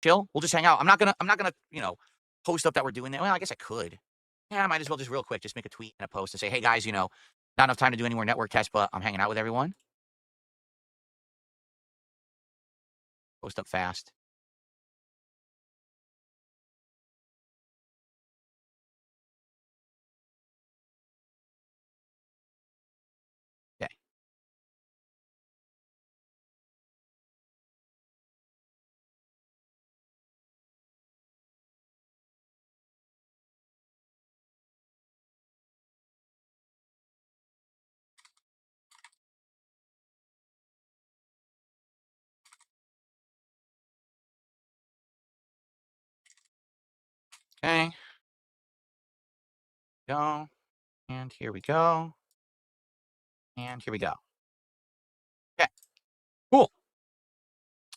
chill. We'll just hang out. I'm not gonna, post up that we're doing that. Well, I guess I could. Yeah, I might as well just real quick, just make a tweet and a post to say, hey guys, not enough time to do any more network tests, but I'm hanging out with everyone. Post up fast. Okay. Okay. Go. And here we go. And here we go. Okay. Cool.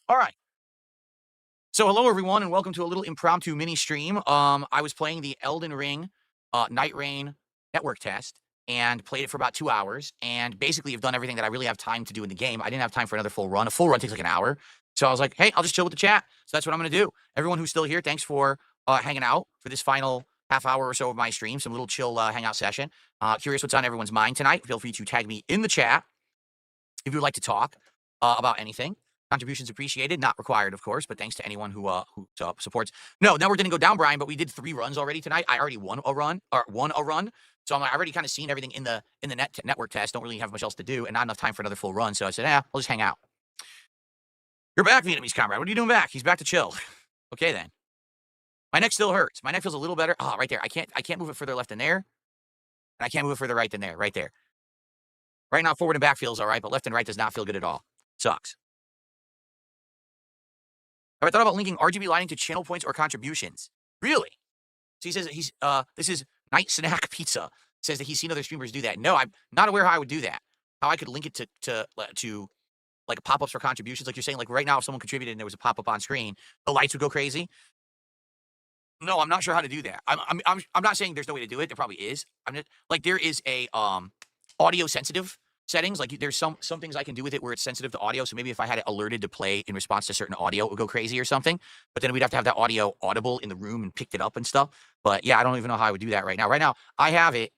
All right. So hello everyone and welcome to a little impromptu mini stream. I was playing the Elden Ring Night Rain network test and played it for about 2 hours and basically have done everything that I really have time to do in the game. I didn't have time for another full run. A full run takes like an hour. So I was like, hey, I'll just chill with the chat. So that's what I'm going to do. Everyone who's still here, thanks for hanging out for this final half hour or so of my stream. Some little chill hangout session. Curious what's on everyone's mind tonight. Feel free to tag me in the chat if you would like to talk about anything. Contributions appreciated, not required, of course, but thanks to anyone who supports. No, network didn't go down, Brian, but we did 3 runs already tonight. I already won a run, so I already kind of seen everything in the network test. Don't really have much else to do, and not enough time for another full run. So I said, I'll just hang out. You're back, Vietnamese comrade. What are you doing back? He's back to chill. Okay then. My neck still hurts. My neck feels a little better. Oh, right there. I can't move it further left than there, and I can't move it further right than there. Right there. Right now, forward and back feels all right, but left and right does not feel good at all. Sucks. Have I thought about linking RGB lighting to channel points or contributions? Really? So he says this is Night Snack Pizza. Says that he's seen other streamers do that. No, I'm not aware how I would do that. How I could link it to like pop-ups for contributions. Like you're saying, like right now, if someone contributed and there was a pop-up on screen, the lights would go crazy. No, I'm not sure how to do that. I'm not saying there's no way to do it. There probably is. I'm just like there is a audio sensitive settings. Like there's some things I can do with it where it's sensitive to audio. So maybe if I had it alerted to play in response to certain audio, it would go crazy or something. But then we'd have to have that audio audible in the room and picked it up and stuff. But yeah, I don't even know how I would do that right now. Right now, I have it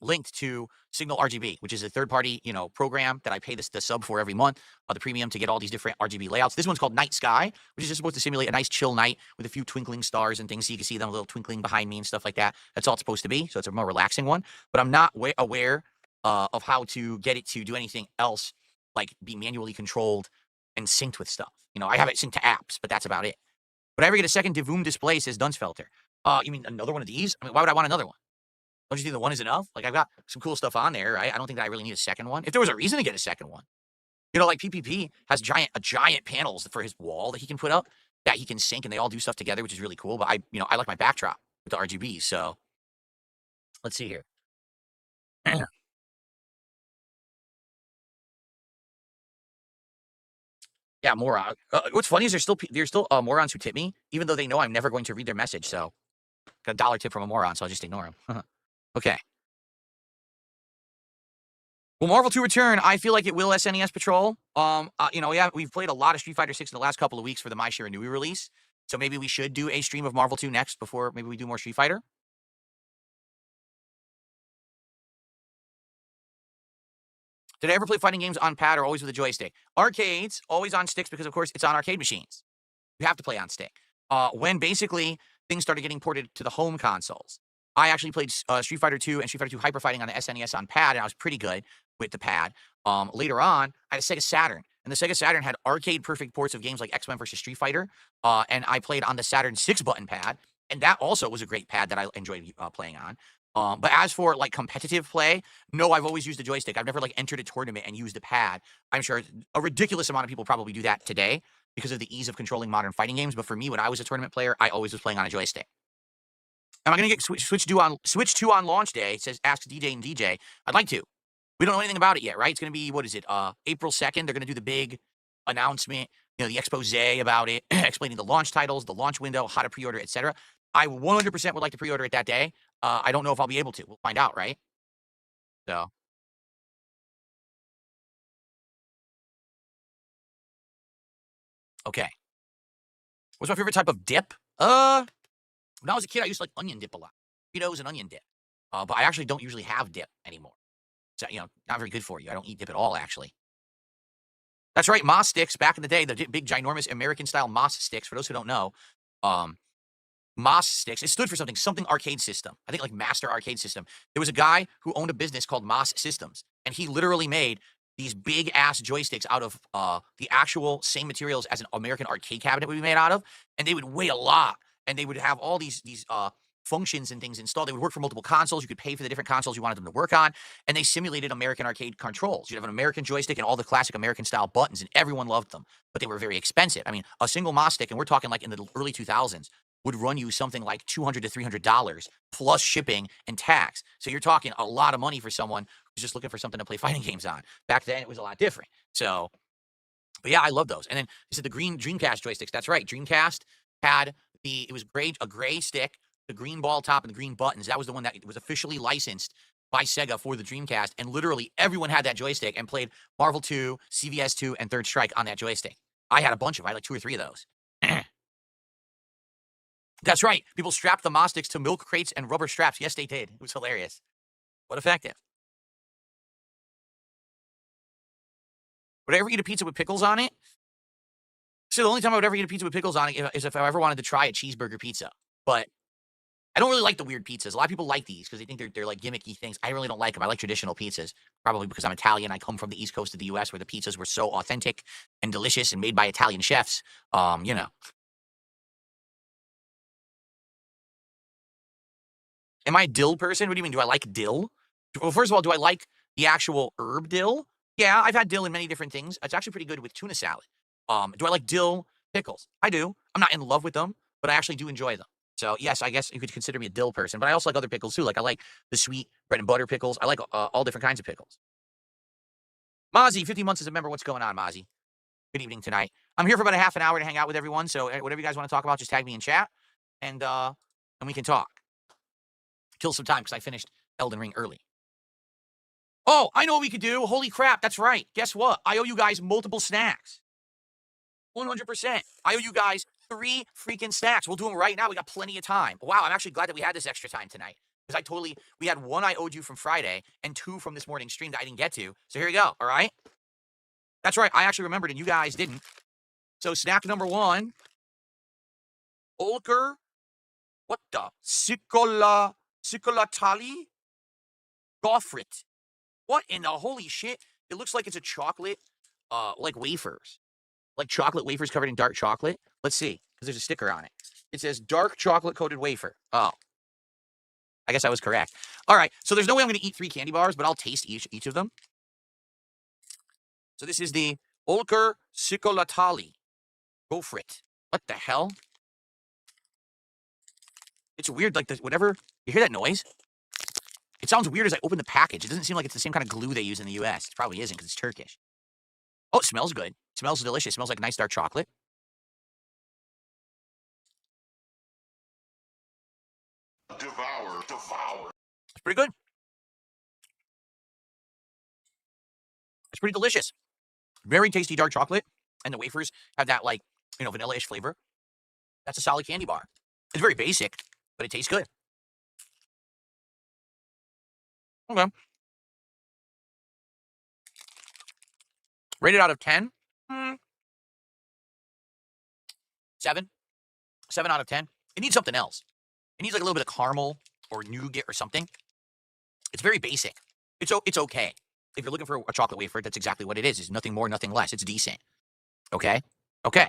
linked to Signal RGB, which is a third-party, program that I pay the sub for every month, the premium to get all these different RGB layouts. This one's called Night Sky, which is just supposed to simulate a nice chill night with a few twinkling stars and things, so you can see them a little twinkling behind me and stuff like that. That's all it's supposed to be, so it's a more relaxing one. But I'm not aware of how to get it to do anything else, like be manually controlled and synced with stuff. I have it synced to apps, but that's about it. Would I ever get a second Divoom display, says Dunsfelter. You mean another one of these? I mean, why would I want another one? Don't you think the one is enough? Like, I've got some cool stuff on there, right? I don't think that I really need a second one. If there was a reason to get a second one, like PPP has giant panels for his wall that he can put up that he can sync, and they all do stuff together, which is really cool. But I like my backdrop with the RGB. So let's see here. Yeah, moron. What's funny is there's still morons who tip me, even though they know I'm never going to read their message. So got a dollar tip from a moron, so I'll just ignore him. Okay. Will Marvel 2 return? I feel like it will. SNES Patrol. Yeah, we've played a lot of Street Fighter 6 in the last couple of weeks for the My Shiranui release. So maybe we should do a stream of Marvel 2 next before maybe we do more Street Fighter. Did I ever play fighting games on pad or always with a joystick? Arcades, always on sticks because, of course, it's on arcade machines. You have to play on stick. When basically things started getting ported to the home consoles, I actually played Street Fighter 2 and Street Fighter 2 Hyper Fighting on the SNES on pad, and I was pretty good with the pad. Later on, I had a Sega Saturn, and the Sega Saturn had arcade-perfect ports of games like X-Men vs. Street Fighter, and I played on the Saturn 6-button pad, and that also was a great pad that I enjoyed playing on. But as for like competitive play, no, I've always used a joystick. I've never like entered a tournament and used a pad. I'm sure a ridiculous amount of people probably do that today because of the ease of controlling modern fighting games. But for me, when I was a tournament player, I always was playing on a joystick. Am I going to get Switch 2 on launch day? It says ask DJ and DJ. I'd like to. We don't know anything about it yet, right? It's going to be, what is it, April 2nd. They're going to do the big announcement, the expose about it, explaining the launch titles, the launch window, how to pre-order, etc. I 100% would like to pre-order it that day. I don't know if I'll be able to. We'll find out, right? So. Okay. What's my favorite type of dip? When I was a kid, I used to like onion dip a lot. Cheetos and onion dip. But I actually don't usually have dip anymore. So, not very good for you. I don't eat dip at all, actually. That's right, Moss sticks. Back in the day, the big, ginormous American-style Moss sticks. For those who don't know, um, Moss sticks. It stood for something arcade system. I think like Master Arcade System. There was a guy who owned a business called Moss Systems, and he literally made these big ass joysticks out of the actual same materials as an American arcade cabinet would be made out of, and they would weigh a lot, and they would have all these functions and things installed. They would work for multiple consoles. You could pay for the different consoles you wanted them to work on, and they simulated American arcade controls. You'd have an American joystick and all the classic American style buttons, and everyone loved them, but they were very expensive. I mean, a single Moss stick, and we're talking like in the early 2000s, would run you something like $200 to $300 plus shipping and tax. So you're talking a lot of money for someone who's just looking for something to play fighting games on. Back then, it was a lot different. So, but yeah, I love those. And then you said the green Dreamcast joysticks. That's right. Dreamcast had it was a gray stick, the green ball top, and the green buttons. That was the one that was officially licensed by Sega for the Dreamcast. And literally everyone had that joystick and played Marvel 2, CVS 2, and Third Strike on that joystick. I had a bunch of them. I had like 2 or 3 of those. That's right. People strapped the Moss sticks to milk crates and rubber straps. Yes, they did. It was hilarious. What effective. Would I ever eat a pizza with pickles on it? So the only time I would ever eat a pizza with pickles on it is if I ever wanted to try a cheeseburger pizza. But I don't really like the weird pizzas. A lot of people like these because they think they're like gimmicky things. I really don't like them. I like traditional pizzas, probably because I'm Italian. I come from the East Coast of the U.S. where the pizzas were so authentic and delicious and made by Italian chefs. Am I a dill person? What do you mean? Do I like dill? Well, first of all, do I like the actual herb dill? Yeah, I've had dill in many different things. It's actually pretty good with tuna salad. Do I like dill pickles? I do. I'm not in love with them, but I actually do enjoy them. So yes, I guess you could consider me a dill person, but I also like other pickles too. Like I like the sweet bread and butter pickles. I like all different kinds of pickles. Mozzie, 50 months as a member. What's going on, Mozzie? Good evening tonight. I'm here for about a half an hour to hang out with everyone. So whatever you guys want to talk about, just tag me in chat, and we can talk. Kill some time because I finished Elden Ring early. Oh, I know what we could do. Holy crap, that's right. Guess what? I owe you guys multiple snacks. 100%. I owe you guys 3 freaking snacks. We'll do them right now. We got plenty of time. Wow, I'm actually glad that we had this extra time tonight. Because we had 1 I owed you from Friday and 2 from this morning's stream that I didn't get to. So here you go, all right? That's right, I actually remembered and you guys didn't. So snack number 1, Olker, what the? Cicolatali? Goffrit. What in the holy shit? It looks like it's a chocolate, like wafers. Like chocolate wafers covered in dark chocolate. Let's see, because there's a sticker on it. It says dark chocolate coated wafer. Oh. I guess I was correct. All right, so there's no way I'm going to eat 3 candy bars, but I'll taste each of them. So this is the Olker Cicolatali. Go for it. What the hell? It's weird, like whatever. You hear that noise? It sounds weird as I open the package. It doesn't seem like it's the same kind of glue they use in the U.S. It probably isn't because it's Turkish. Oh, it smells good. It smells delicious. It smells like nice dark chocolate. Devour. It's pretty good. It's pretty delicious. Very tasty dark chocolate. And the wafers have that, like, vanilla-ish flavor. That's a solid candy bar. It's very basic, but it tastes good. Okay. Rated out of 10? 7. 7 out of 10. It needs something else. It needs like a little bit of caramel or nougat or something. It's very basic. It's okay. If you're looking for a chocolate wafer, that's exactly what it is. It's nothing more, nothing less. It's decent. Okay? Okay.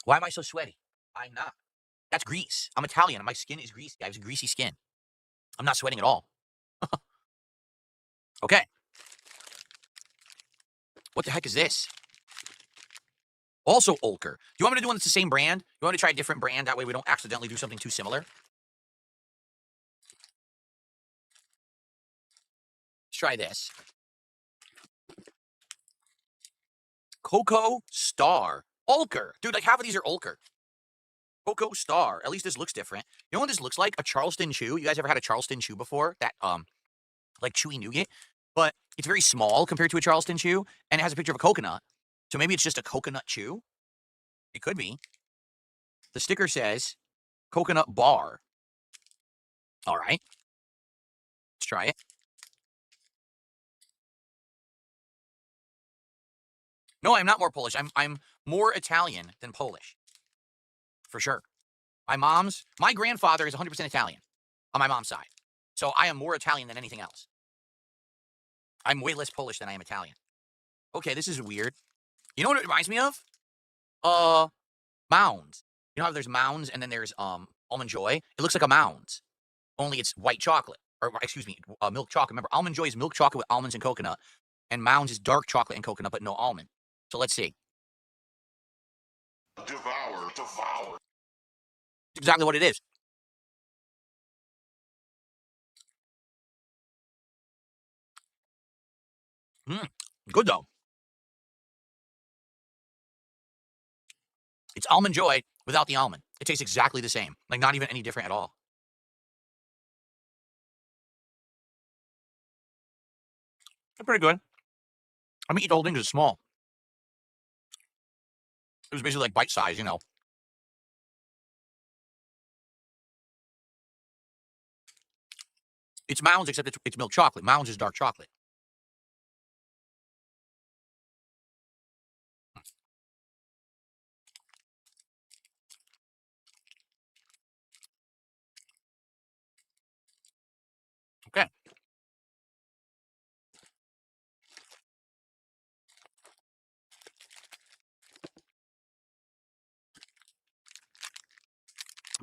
Why am I so sweaty? I'm not. That's grease. I'm Italian. My skin is greasy. I have a greasy skin. I'm not sweating at all. Okay. What the heck is this? Also Olker. Do you want me to do one that's the same brand? You want me to try a different brand? That way we don't accidentally do something too similar. Let's try this. Cocoa Star. Olker. Dude, like half of these are Olker. Cocoa Star. At least this looks different. You know what this looks like? A Charleston Chew. You guys ever had a Charleston Chew before? That, like chewy nougat? But it's very small compared to a Charleston Chew, and it has a picture of a coconut. So maybe it's just a coconut chew? It could be. The sticker says coconut bar. All right. Let's try it. No, I'm not more Polish. I'm more Italian than Polish. For sure. My grandfather is 100% Italian on my mom's side. So I am more Italian than anything else. I'm way less Polish than I am Italian. Okay, this is weird. You know what it reminds me of? Mounds. You know how there's Mounds and then there's Almond Joy? It looks like a Mounds, only it's white chocolate. Or excuse me, milk chocolate. Remember, Almond Joy is milk chocolate with almonds and coconut, and Mounds is dark chocolate and coconut, but no almond. So let's see. Devour. It's exactly what it is. Good though. It's Almond Joy without the almond. It tastes exactly the same. Like not even any different at all. They're pretty good. I mean, eat the whole thing because it's small. It was basically like bite size, you know. It's Mounds, except it's milk chocolate. Mounds is dark chocolate. Okay.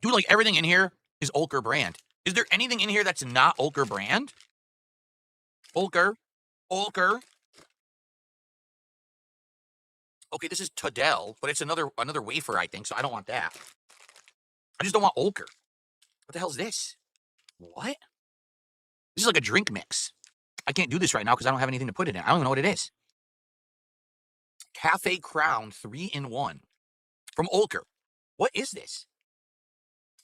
Dude, like everything in here is Ulker brand. Is there anything in here that's not Ulker brand? Ulker. Okay, this is Tadel, but it's another wafer, I think, so I don't want that. I just don't want Ulker. What the hell is this? What? This is like a drink mix. I can't do this right now because I don't have anything to put it in. I don't even know what it is. Cafe Crown 3-in-1 from Ulker. What is this?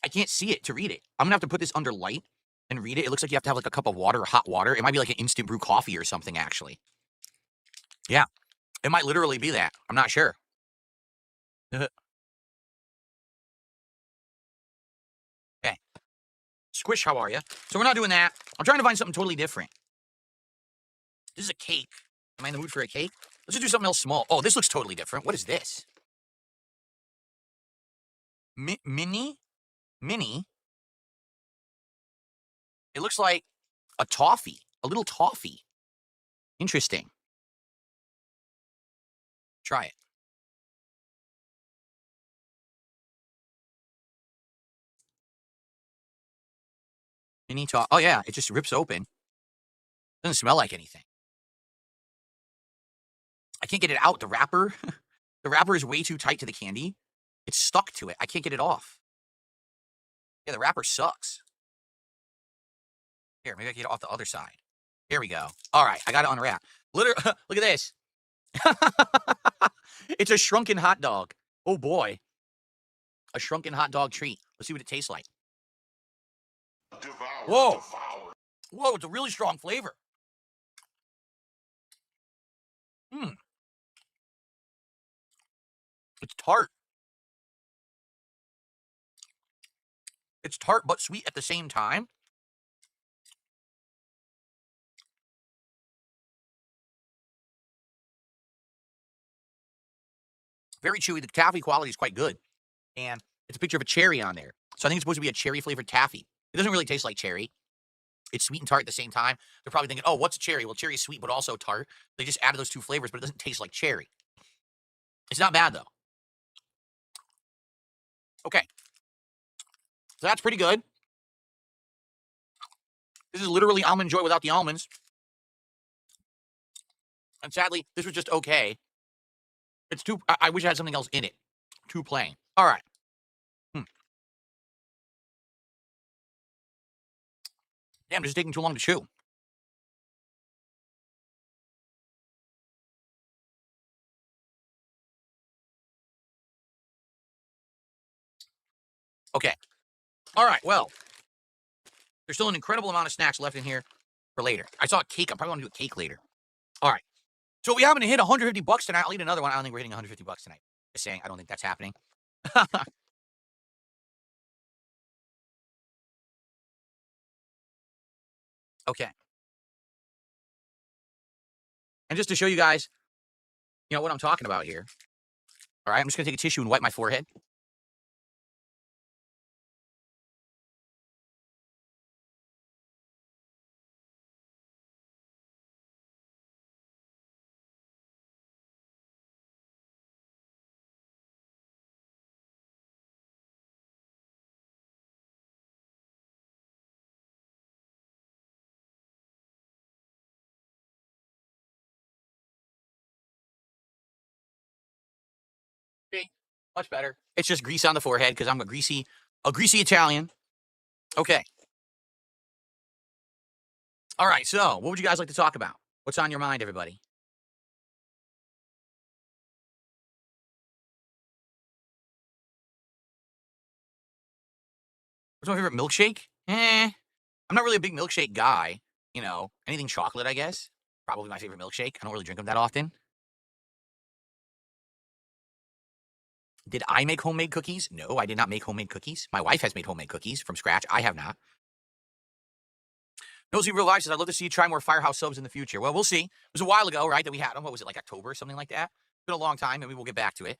I can't see it to read it. I'm gonna have to put this under light and read it. It looks like you have to have like a cup of water or hot water. It might be like an instant brew coffee or something, actually. Yeah, it might literally be that. I'm not sure. Okay. Squish, how are you? So we're not doing that. I'm trying to find something totally different. This is a cake. Am I in the mood for a cake? Let's just do something else small. Oh, this looks totally different. What is this? Mini? It looks like a toffee. A little toffee. Interesting. Try it. Mini toffee. Oh, yeah. It just rips open. Doesn't smell like anything. I can't get it out. The wrapper. The wrapper is way too tight to the candy. It's stuck to it. I can't get it off. Yeah, the wrapper sucks. Here, maybe I can get it off the other side. Here we go. All right, I got it unwrapped. Literally, look at this. It's a shrunken hot dog. Oh boy. A shrunken hot dog treat. Let's see what it tastes like. Whoa. Whoa, it's a really strong flavor. It's tart. It's tart but sweet at the same time. Very chewy. The taffy quality is quite good. And it's a picture of a cherry on there. So I think it's supposed to be a cherry-flavored taffy. It doesn't really taste like cherry. It's sweet and tart at the same time. They're probably thinking, oh, what's a cherry? Well, cherry is sweet, but also tart. They just added those two flavors, but it doesn't taste like cherry. It's not bad, though. Okay. So that's pretty good. This is literally Almond Joy without the almonds. And sadly, this was just okay. It's too... I wish I had something else in it. Too plain. All right. Damn, this is taking too long to chew. Okay. All right, well. There's still an incredible amount of snacks left in here for later. I saw a cake. I'm probably going to do a cake later. All right. So we happen to hit $150 tonight. I'll eat another one. I don't think we're hitting $150 tonight. Just saying, I don't think that's happening. Okay. And just to show you guys, what I'm talking about here. All right, I'm just gonna take a tissue and wipe my forehead. See? Much better. It's just grease on the forehead because I'm a greasy Italian. Okay. All right. So, what would you guys like to talk about? What's on your mind, everybody? What's my favorite milkshake? I'm not really a big milkshake guy. Anything chocolate, I guess. Probably my favorite milkshake. I don't really drink them that often. Did I make homemade cookies? No, I did not make homemade cookies. My wife has made homemade cookies from scratch. I have not. Nosy Real Life says, I'd love to see you try more Firehouse subs in the future. Well, we'll see. It was a while ago, right, that we had them. What was it, like October or something like that? It's been a long time. Maybe we'll get back to it.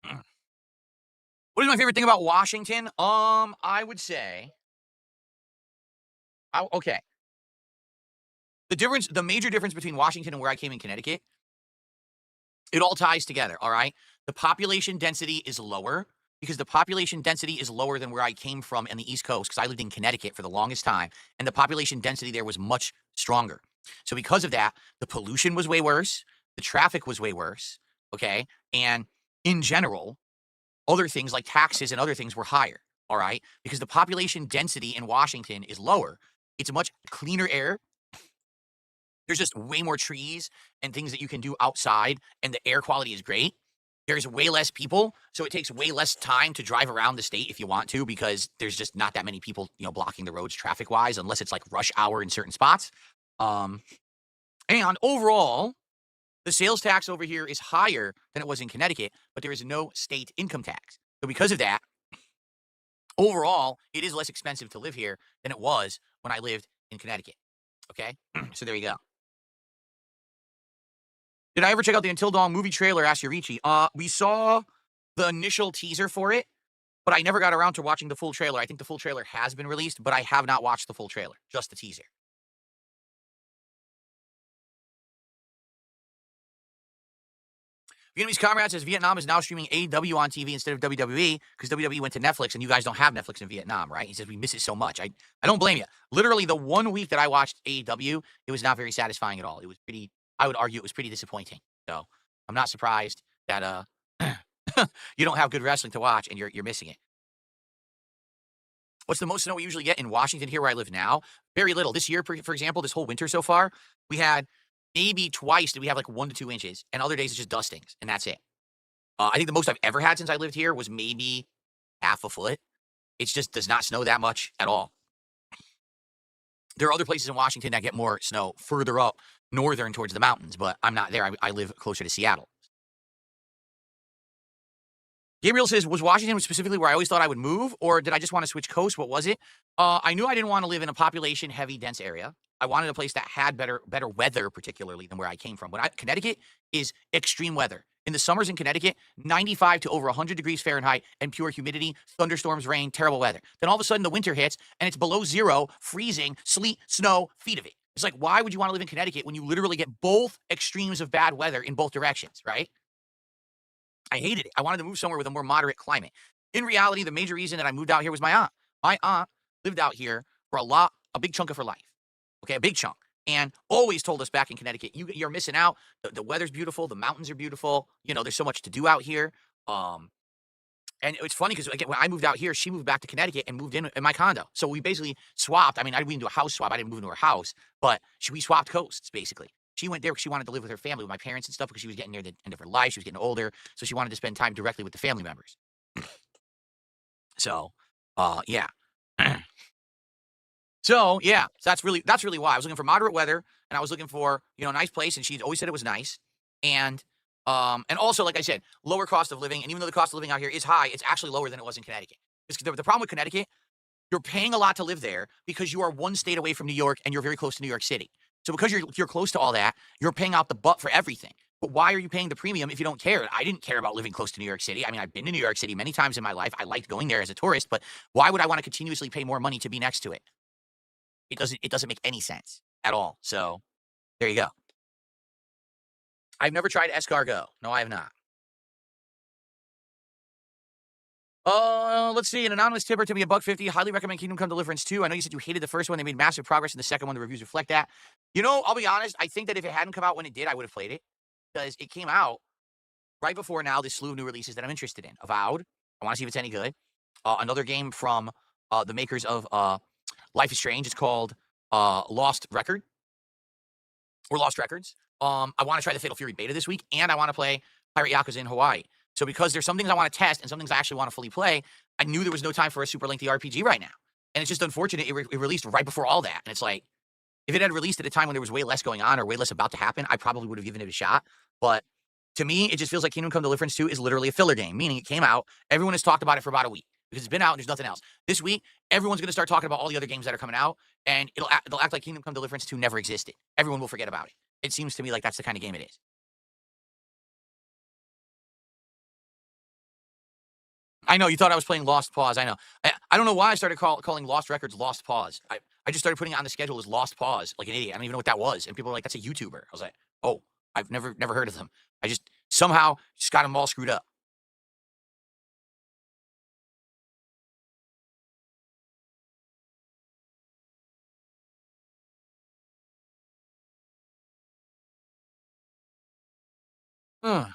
What is my favorite thing about Washington? I would say, okay. The major difference between Washington and where I came in Connecticut, it all ties together, all right? The population density is lower because the population density is lower than where I came from in the East Coast because I lived in Connecticut for the longest time, and the population density there was much stronger. So because of that, the pollution was way worse, the traffic was way worse, okay? And in general, other things like taxes and other things were higher, all right? Because the population density in Washington is lower. It's a much cleaner air. There's just way more trees and things that you can do outside, and the air quality is great. There's way less people, so it takes way less time to drive around the state if you want to, because there's just not that many people, blocking the roads traffic-wise, unless it's like rush hour in certain spots. And overall, the sales tax over here is higher than it was in Connecticut, but there is no state income tax. So because of that, overall, it is less expensive to live here than it was when I lived in Connecticut. Okay? So there you go. Did I ever check out the Until Dawn movie trailer? Asked Yurichi. We saw the initial teaser for it, but I never got around to watching the full trailer. I think the full trailer has been released, but I have not watched the full trailer, just the teaser. Vietnamese Comrade says Vietnam is now streaming AEW on TV instead of WWE because WWE went to Netflix and you guys don't have Netflix in Vietnam, right? He says we miss it so much. I don't blame you. Literally, the 1 week that I watched AEW, it was not very satisfying at all. It was I would argue it was pretty disappointing. So I'm not surprised that you don't have good wrestling to watch and you're missing it. What's the most snow we usually get in Washington here where I live now? Very little. This year, for example, this whole winter so far, we had maybe twice did we have like 1 to 2 inches, and other days it's just dustings, and that's it. I think the most I've ever had since I lived here was maybe half a foot. It just does not snow that much at all. There are other places in Washington that get more snow further up northern towards the mountains, but I'm not there. I live closer to Seattle. Gabriel says, was Washington specifically where I always thought I would move, or did I just want to switch coasts? What was it? I knew I didn't want to live in a population-heavy, dense area. I wanted a place that had better weather, particularly than where I came from. Connecticut is extreme weather. In the summers in Connecticut, 95 to over 100 degrees Fahrenheit and pure humidity, thunderstorms, rain, terrible weather. Then all of a sudden the winter hits and it's below zero, freezing, sleet, snow, feet of it. It's like, why would you want to live in Connecticut when you literally get both extremes of bad weather in both directions, right? I hated it. I wanted to move somewhere with a more moderate climate. In reality, the major reason that I moved out here was my aunt. My aunt lived out here for a big chunk of her life. Okay, a big chunk. And always told us back in Connecticut, you're missing out. The weather's beautiful. The mountains are beautiful. There's so much to do out here. And it's funny because when I moved out here, she moved back to Connecticut and moved in my condo. So we basically swapped. I mean, I didn't do a house swap. I didn't move into her house, but we swapped coasts basically. She went there because she wanted to live with her family, with my parents and stuff, because she was getting near the end of her life. She was getting older, so she wanted to spend time directly with the family members. So, yeah. So yeah, so that's really why I was looking for moderate weather, and I was looking for a nice place, and she always said it was nice, and also like I said, lower cost of living, and even though the cost of living out here is high, it's actually lower than it was in Connecticut. The problem with Connecticut, you're paying a lot to live there because you are one state away from New York and you're very close to New York City. So because you're close to all that, you're paying out the butt for everything. But why are you paying the premium if you don't care? I didn't care about living close to New York City. I mean, I've been to New York City many times in my life. I liked going there as a tourist, but why would I want to continuously pay more money to be next to it? It doesn't make any sense at all. So there you go. I've never tried escargot. No, I have not. Let's see. An anonymous tipper to me $1.50. Highly recommend Kingdom Come Deliverance 2. I know you said you hated the first one. They made massive progress in the second one. The reviews reflect that. I'll be honest. I think that if it hadn't come out when it did, I would have played it because it came out right before now this slew of new releases that I'm interested in. Avowed. I want to see if it's any good. Another game from the makers of Life is Strange. It's called Lost Record or Lost Records. I want to try the Fatal Fury beta this week, and I want to play Pirate Yakuza in Hawaii. So because there's some things I want to test and some things I actually want to fully play, I knew there was no time for a super lengthy RPG right now. And it's just unfortunate it released right before all that. And it's like, if it had released at a time when there was way less going on or way less about to happen, I probably would have given it a shot. But to me, it just feels like Kingdom Come Deliverance 2 is literally a filler game, meaning it came out, everyone has talked about it for about a week because it's been out and there's nothing else. This week, everyone's going to start talking about all the other games that are coming out, and they'll act like Kingdom Come Deliverance 2 never existed. Everyone will forget about it. It seems to me like that's the kind of game it is. I know, you thought I was playing Lost Pause, I know. I don't know why I started calling Lost Records Lost Pause. I just started putting it on the schedule as Lost Pause, like an idiot. I don't even know what that was, and people were like, "That's a YouTuber." I was like, "Oh, I've never heard of them." I just somehow just got them all screwed up. Ugh.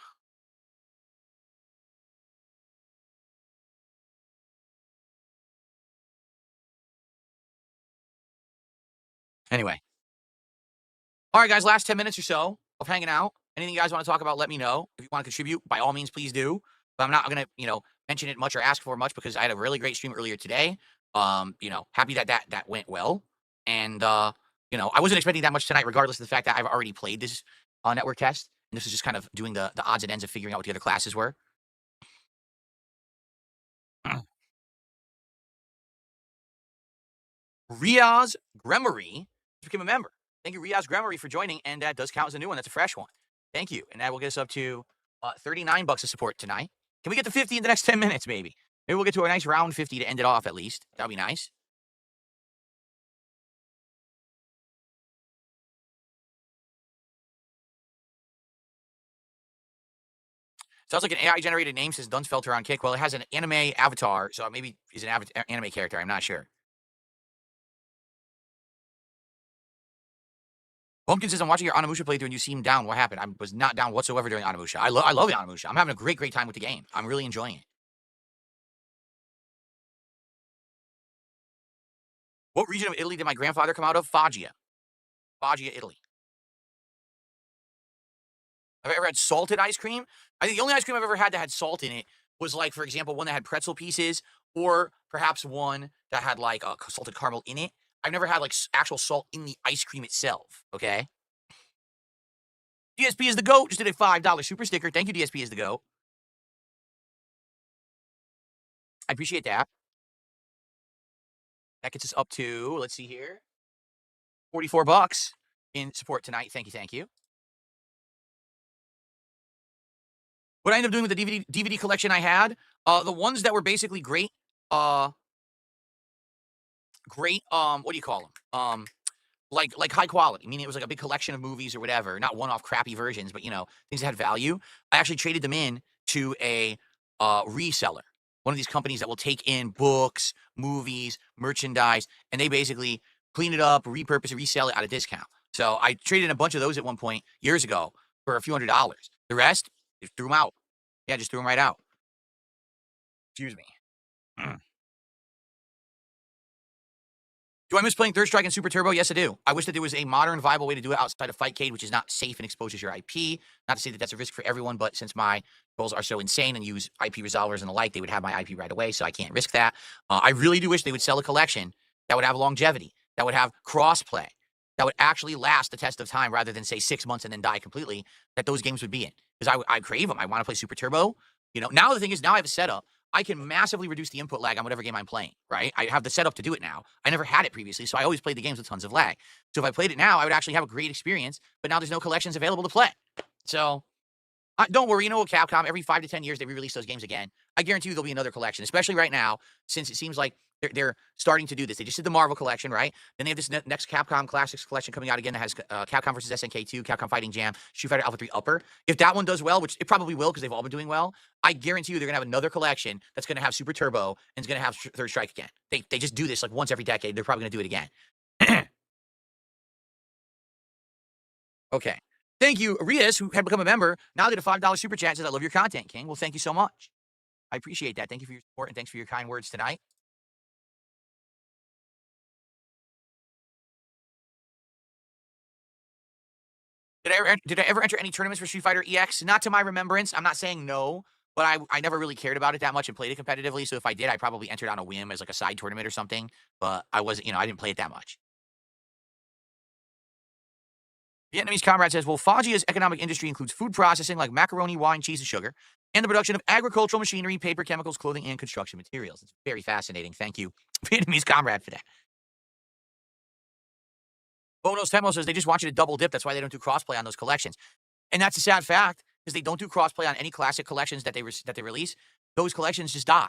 Anyway. Alright, guys, last 10 minutes or so of hanging out. Anything you guys wanna talk about, let me know. If you wanna contribute, by all means, please do. But I'm not gonna, mention it much or ask for much because I had a really great stream earlier today. Happy that went well. And, I wasn't expecting that much tonight regardless of the fact that I've already played this, network test, and this is just kind of doing the odds and ends of figuring out what the other classes were. Riaz Gremory became a member. Thank you, Riaz Gremory, for joining, and that does count as a new one. That's a fresh one. Thank you, and that will get us up to 39 bucks of support tonight. Can we get to 50 in the next 10 minutes, maybe? Maybe we'll get to a nice round 50 to end it off at least. That'd be nice. Sounds like an AI-generated name, says Dunsfelter on Kick. Well, it has an anime avatar, so maybe he's an anime character. I'm not sure. Pumpkin says, I'm watching your Onimusha playthrough and you seem down. What happened? I was not down whatsoever during Onimusha. I love the Onimusha. I'm having a great time with the game. I'm really enjoying it. What region of Italy did my grandfather come out of? Foggia. Foggia, Italy. Have I ever had salted ice cream? I think the only ice cream I've ever had that had salt in it was, like, for example, one that had pretzel pieces or perhaps one that had, like, salted caramel in it. I've never had, like, actual salt in the ice cream itself, okay? DSP is the GOAT. Just did a $5 super sticker. Thank you, DSP is the GOAT. I appreciate that. That gets us up to, let's see here, 44 bucks in support tonight. Thank you, thank you. What I ended up doing with the DVD collection I had, the ones that were basically great, uh, what do you call them? Like high quality, meaning it was like a big collection of movies or whatever, not one-off crappy versions, but things that had value. I actually traded them in to a reseller, one of these companies that will take in books, movies, merchandise, and they basically clean it up, repurpose it, resell it at a discount. So I traded in a bunch of those at one point years ago for a few $100s. The rest, just threw them out. Yeah, just threw them right out. Excuse me. Do I miss playing Third Strike and Super Turbo? Yes, I do. I wish that there was a modern, viable way to do it outside of Fightcade, which is not safe and exposes your IP. Not to say that that's a risk for everyone, but since my goals are so insane and use IP resolvers and the like, they would have my IP right away, so I can't risk that. I really do wish they would sell a collection that would have longevity. that would have crossplay, that would actually last the test of time rather than say 6 months and then die completely, that those games would be in. Because I crave them. I want to play Super Turbo. Now the thing is, now I have a setup. I can massively reduce the input lag on whatever game I'm playing, right? I have the setup to do it now. I never had it previously, so I always played the games with tons of lag. So if I played it now, I would actually have a great experience, but now there's no collections available to play. So don't worry, Capcom, every 5 to 10 years, they re-release those games again. I guarantee you there'll be another collection, especially right now, since it seems like they're starting to do this. They just did the Marvel collection, right? Then they have this next Capcom Classics collection coming out again that has Capcom vs. SNK 2, Capcom Fighting Jam, Street Fighter Alpha 3 Upper. If that one does well, which it probably will because they've all been doing well, I guarantee you they're going to have another collection that's going to have Super Turbo and is going to have Third Strike again. They just do this like once every decade. They're probably going to do it again. Okay. Thank you, Rias, who had become a member. Now did a $5 super chat, says, I love your content, King. Well, thank you so much. I appreciate that. Thank you for your support, and thanks for your kind words tonight. Did I ever enter any tournaments for Street Fighter EX? Not to my remembrance. I'm not saying no, but I never really cared about it that much and played it competitively. So if I did, I probably entered on a whim as like a side tournament or something. But I wasn't, I didn't play it that much. Vietnamese comrade says, well, Fajia's economic industry includes food processing like macaroni, wine, cheese, and sugar, and the production of agricultural machinery, paper, chemicals, clothing, and construction materials. It's very fascinating. Thank you, Vietnamese comrade, for that. Bonos Temo says they just want you to double dip. That's why they don't do crossplay on those collections. And that's a sad fact because they don't do crossplay on any classic collections that they release. Those collections just die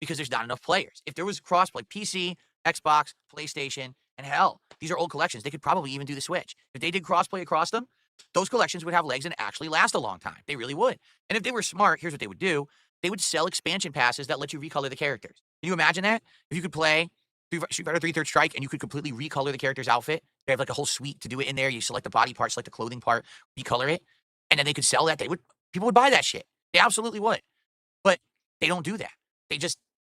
because there's not enough players. If there was crossplay, PC, Xbox, PlayStation, and hell, these are old collections. They could probably even do the Switch. If they did crossplay across them, those collections would have legs and actually last a long time. They really would. And if they were smart, here's what they would do. They would sell expansion passes that let you recolor the characters. Can you imagine that? If you could play Street Fighter 3 Third Strike and you could completely recolor the character's outfit, they have like a whole suite to do it in there. You select the body part, select the clothing part, recolor it, and then they could sell that. People would buy that shit. They absolutely would. But they don't do that.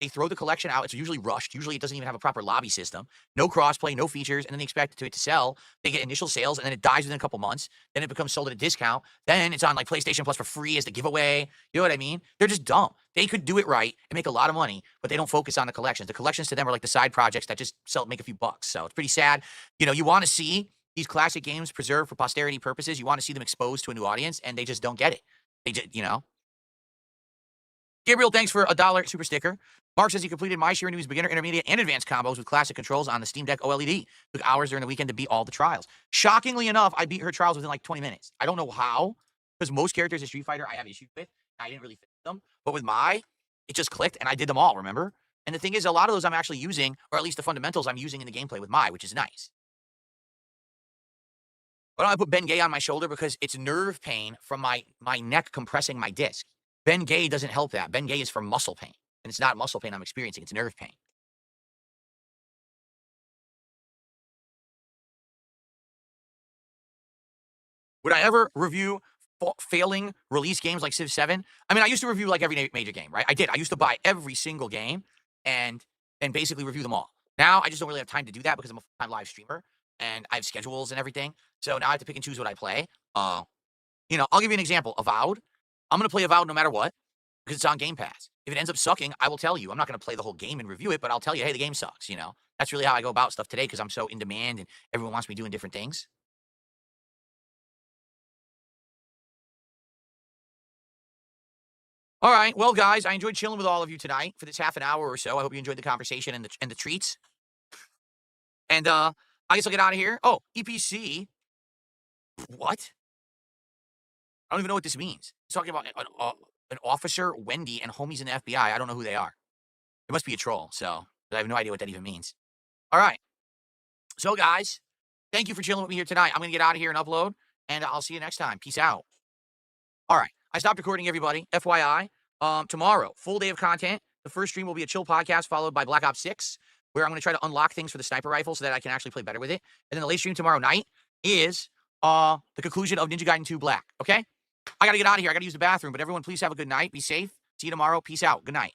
They throw the collection out. It's usually rushed. Usually it doesn't even have a proper lobby system. No crossplay, no features, and then they expect it to sell. They get initial sales, and then it dies within a couple months. Then it becomes sold at a discount. Then it's on like PlayStation Plus for free as the giveaway. You know what I mean? They're just dumb. They could do it right and make a lot of money, but they don't focus on the collections. The collections to them are like the side projects that just make a few bucks. So it's pretty sad. You want to see these classic games preserved for posterity purposes. You want to see them exposed to a new audience, and they just don't get it. They just, Gabriel, thanks for $1 super sticker. Mark says he completed My Shiro News beginner, intermediate, and advanced combos with classic controls on the Steam Deck OLED. Took hours during the weekend to beat all the trials. Shockingly enough, I beat her trials within like 20 minutes. I don't know how, because most characters in Street Fighter I have issues with. I didn't really fit them. But with it just clicked, and I did them all, remember? And the thing is, a lot of those I'm actually using, or at least the fundamentals I'm using in the gameplay with which is nice. Why don't I put Ben Gay on my shoulder? Because it's nerve pain from my neck compressing my disc. Ben Gay doesn't help that. Ben Gay is for muscle pain. And it's not muscle pain I'm experiencing. It's nerve pain. Would I ever review failing release games like Civ 7? I mean, I used to review like every major game, right? I did. I used to buy every single game and basically review them all. Now, I just don't really have time to do that because I'm a full-time live streamer and I have schedules and everything. So now I have to pick and choose what I play. I'll give you an example. Avowed. I'm going to play Avowed no matter what because it's on Game Pass. If it ends up sucking, I will tell you. I'm not going to play the whole game and review it, but I'll tell you, hey, the game sucks, That's really how I go about stuff today because I'm so in demand and everyone wants me doing different things. All right. Well, guys, I enjoyed chilling with all of you tonight for this half an hour or so. I hope you enjoyed the conversation and the treats. And I guess I'll get out of here. Oh, EPC. What? I don't even know what this means. It's talking about an officer, Wendy, and homies in the FBI. I don't know who they are. It must be a troll, so I have no idea what that even means. All right. So, guys, thank you for chilling with me here tonight. I'm going to get out of here and upload, and I'll see you next time. Peace out. All right. I stopped recording, everybody. FYI. Tomorrow, full day of content. The first stream will be a chill podcast followed by Black Ops 6, where I'm going to try to unlock things for the sniper rifle so that I can actually play better with it. And then the late stream tomorrow night is the conclusion of Ninja Gaiden 2 Black. Okay? I got to get out of here. I got to use the bathroom. But everyone, please have a good night. Be safe. See you tomorrow. Peace out. Good night.